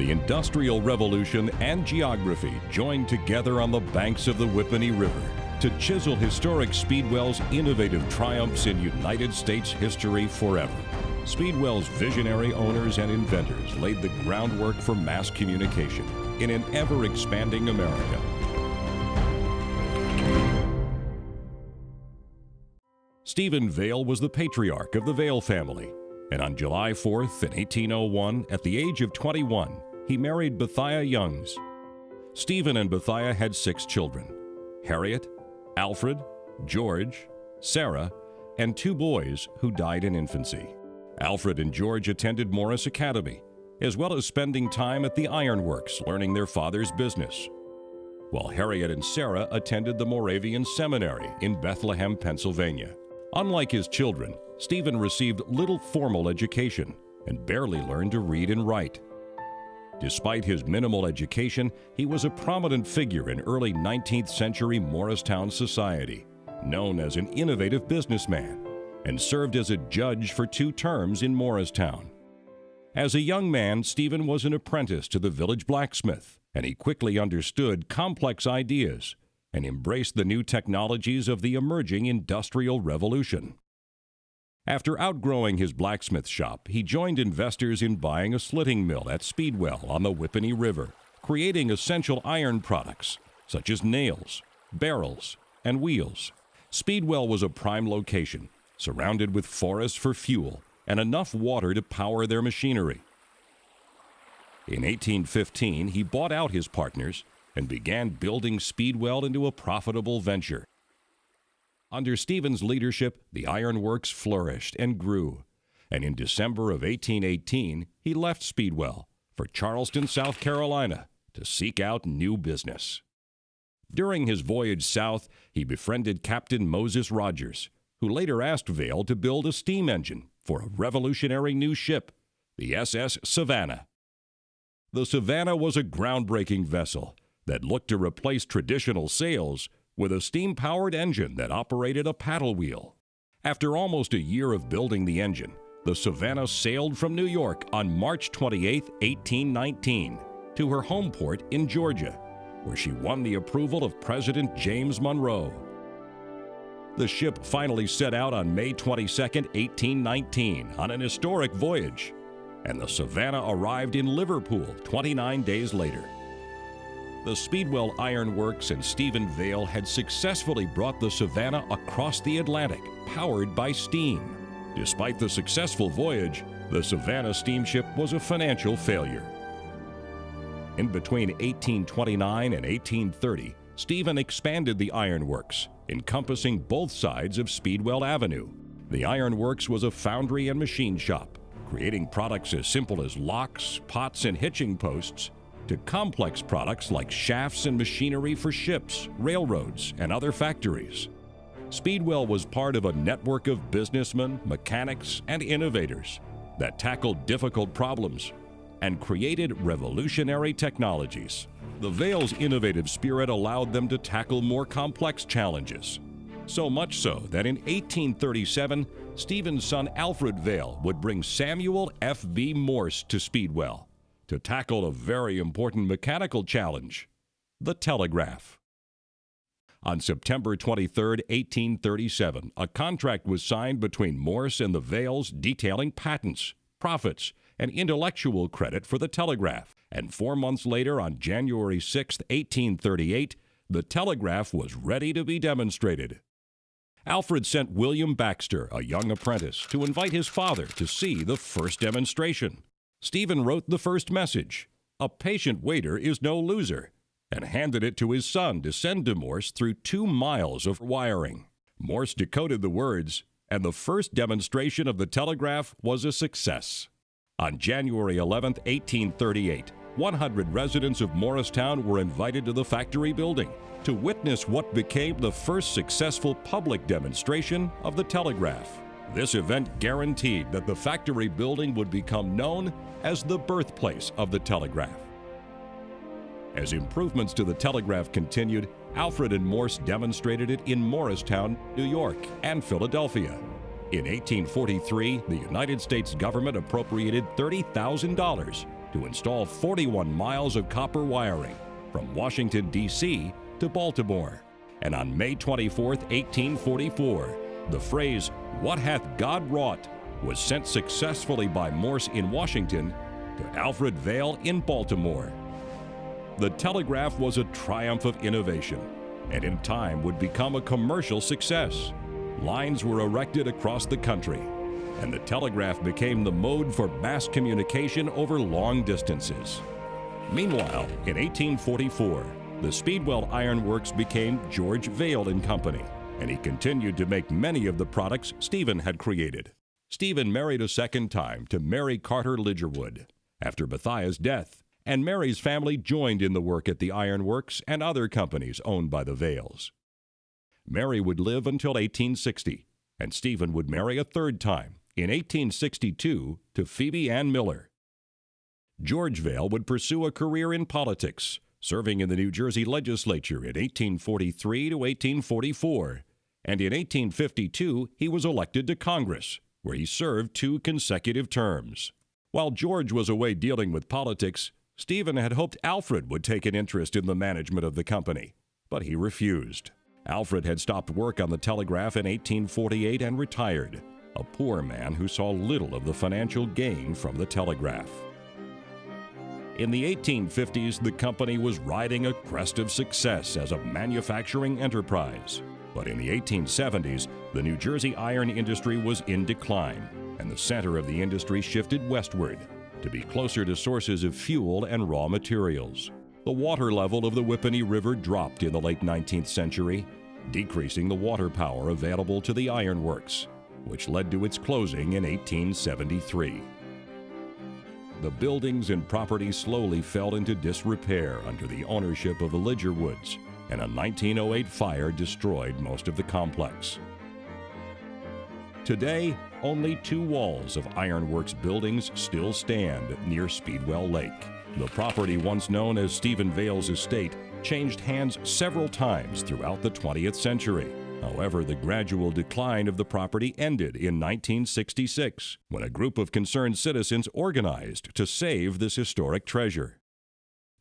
The Industrial Revolution and geography joined together on the banks of the Whippany River to chisel historic Speedwell's innovative triumphs in United States history forever. Speedwell's visionary owners and inventors laid the groundwork for mass communication in an ever-expanding America. Stephen Vale was the patriarch of the Vale family, and on July 4th in 1801, at the age of 21, he married Bethia Youngs. Stephen and Bethia had 6 children: Harriet, Alfred, George, Sarah, and 2 boys who died in infancy. Alfred and George attended Morris Academy, as well as spending time at the Ironworks learning their father's business, while Harriet and Sarah attended the Moravian Seminary in Bethlehem, Pennsylvania. Unlike his children, Stephen received little formal education and barely learned to read and write. Despite his minimal education, he was a prominent figure in early 19th century Morristown society, known as an innovative businessman, and served as a judge for 2 terms in Morristown. As a young man, Stephen was an apprentice to the village blacksmith, and he quickly understood complex ideas and embraced the new technologies of the emerging Industrial Revolution. After outgrowing his blacksmith shop, he joined investors in buying a slitting mill at Speedwell on the Whippany River, creating essential iron products such as nails, barrels, and wheels. Speedwell was a prime location, surrounded with forests for fuel and enough water to power their machinery. In 1815, he bought out his partners and began building Speedwell into a profitable venture. Under Stephen's leadership, the Ironworks flourished and grew, and in December of 1818, he left Speedwell for Charleston, South Carolina, to seek out new business. During his voyage south, he befriended Captain Moses Rogers, who later asked Vale to build a steam engine for a revolutionary new ship, the SS Savannah. The Savannah was a groundbreaking vessel that looked to replace traditional sails with a steam-powered engine that operated a paddle wheel. After almost a year of building the engine, the Savannah sailed from New York on March 28, 1819, to her home port in Georgia, where she won the approval of President James Monroe. The ship finally set out on May 22, 1819, on an historic voyage, and the Savannah arrived in Liverpool 29 days later. The Speedwell Ironworks and Stephen Vale had successfully brought the Savannah across the Atlantic, powered by steam. Despite the successful voyage, the Savannah steamship was a financial failure. In between 1829 and 1830, Stephen expanded the Ironworks, encompassing both sides of Speedwell Avenue. The Ironworks was a foundry and machine shop, creating products as simple as locks, pots, and hitching posts, to complex products like shafts and machinery for ships, railroads, and other factories. Speedwell was part of a network of businessmen, mechanics, and innovators that tackled difficult problems and created revolutionary technologies. The Vale's innovative spirit allowed them to tackle more complex challenges. So much so that in 1837, Stephen's son Alfred Vale would bring Samuel F.B. Morse to Speedwell to tackle a very important mechanical challenge, the telegraph. On September 23, 1837, a contract was signed between Morse and the Vales detailing patents, profits, and intellectual credit for the telegraph. And 4 months later, on January 6, 1838, the telegraph was ready to be demonstrated. Alfred sent William Baxter, a young apprentice, to invite his father to see the first demonstration. Stephen wrote the first message, "A patient waiter is no loser," and handed it to his son to send to Morse through 2 miles of wiring. Morse decoded the words, and the first demonstration of the telegraph was a success. On January 11, 1838, 100 residents of Morristown were invited to the factory building to witness what became the first successful public demonstration of the telegraph. This event guaranteed that the factory building would become known as the birthplace of the telegraph. As improvements to the telegraph continued, Alfred and Morse demonstrated it in Morristown, New York, and Philadelphia. In 1843, the United States government appropriated $30,000 to install 41 miles of copper wiring from Washington, D.C. to Baltimore. And on May 24, 1844, the phrase, "What hath God wrought?" was sent successfully by Morse in Washington to Alfred Vale in Baltimore. The telegraph was a triumph of innovation, and in time would become a commercial success. Lines were erected across the country, and the telegraph became the mode for mass communication over long distances. Meanwhile, in 1844, the Speedwell Ironworks became George Vale and Company, and he continued to make many of the products Stephen had created. Stephen married a second time to Mary Carter Lidgerwood after Bethia's death, and Mary's family joined in the work at the Ironworks and other companies owned by the Vales. Mary would live until 1860, and Stephen would marry a third time in 1862 to Phoebe Ann Miller. George Vale would pursue a career in politics, serving in the New Jersey legislature in 1843 to 1844, and in 1852 he was elected to Congress, where he served 2 consecutive terms. While George was away dealing with politics, Stephen had hoped Alfred would take an interest in the management of the company, but he refused. Alfred had stopped work on the telegraph in 1848 and retired, a poor man who saw little of the financial gain from the telegraph. In the 1850s, the company was riding a crest of success as a manufacturing enterprise. But in the 1870s, the New Jersey iron industry was in decline, and the center of the industry shifted westward to be closer to sources of fuel and raw materials. The water level of the Whippany River dropped in the late 19th century, decreasing the water power available to the ironworks, which led to its closing in 1873. The buildings and property slowly fell into disrepair under the ownership of the Lidgerwoods, and a 1908 fire destroyed most of the complex. Today, only 2 walls of Ironworks buildings still stand near Speedwell Lake. The property, once known as Stephen Vale's estate, changed hands several times throughout the 20th century. However, the gradual decline of the property ended in 1966, when a group of concerned citizens organized to save this historic treasure.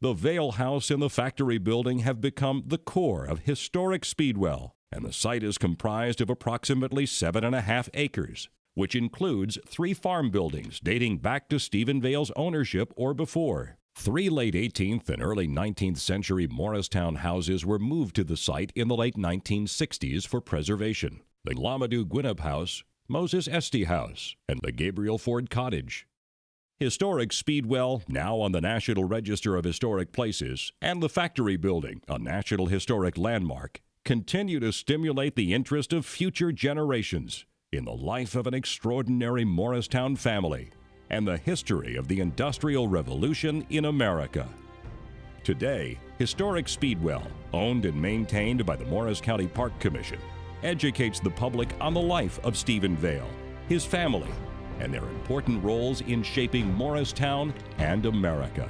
The Vale House and the factory building have become the core of historic Speedwell, and the site is comprised of approximately 7.5 acres, which includes 3 farm buildings dating back to Stephen Vale's ownership or before. 3 late 18th and early 19th century Morristown houses were moved to the site in the late 1960s for preservation: the Lamadou Gwinnett House, Moses Estey House, and the Gabriel Ford Cottage. Historic Speedwell, now on the National Register of Historic Places, and the factory building, a National Historic Landmark, continue to stimulate the interest of future generations in the life of an extraordinary Morristown family and the history of the Industrial Revolution in America. Today, historic Speedwell, owned and maintained by the Morris County Park Commission, educates the public on the life of Stephen Vale, his family, and their important roles in shaping Morristown and America.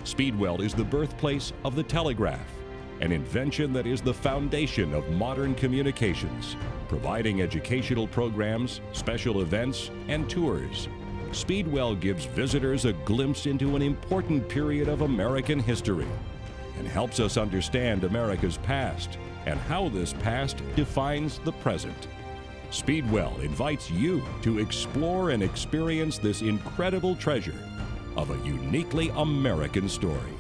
Speedwell is the birthplace of the telegraph, an invention that is the foundation of modern communications, providing educational programs, special events, and tours. Speedwell gives visitors a glimpse into an important period of American history and helps us understand America's past and how this past defines the present. Speedwell invites you to explore and experience this incredible treasure of a uniquely American story.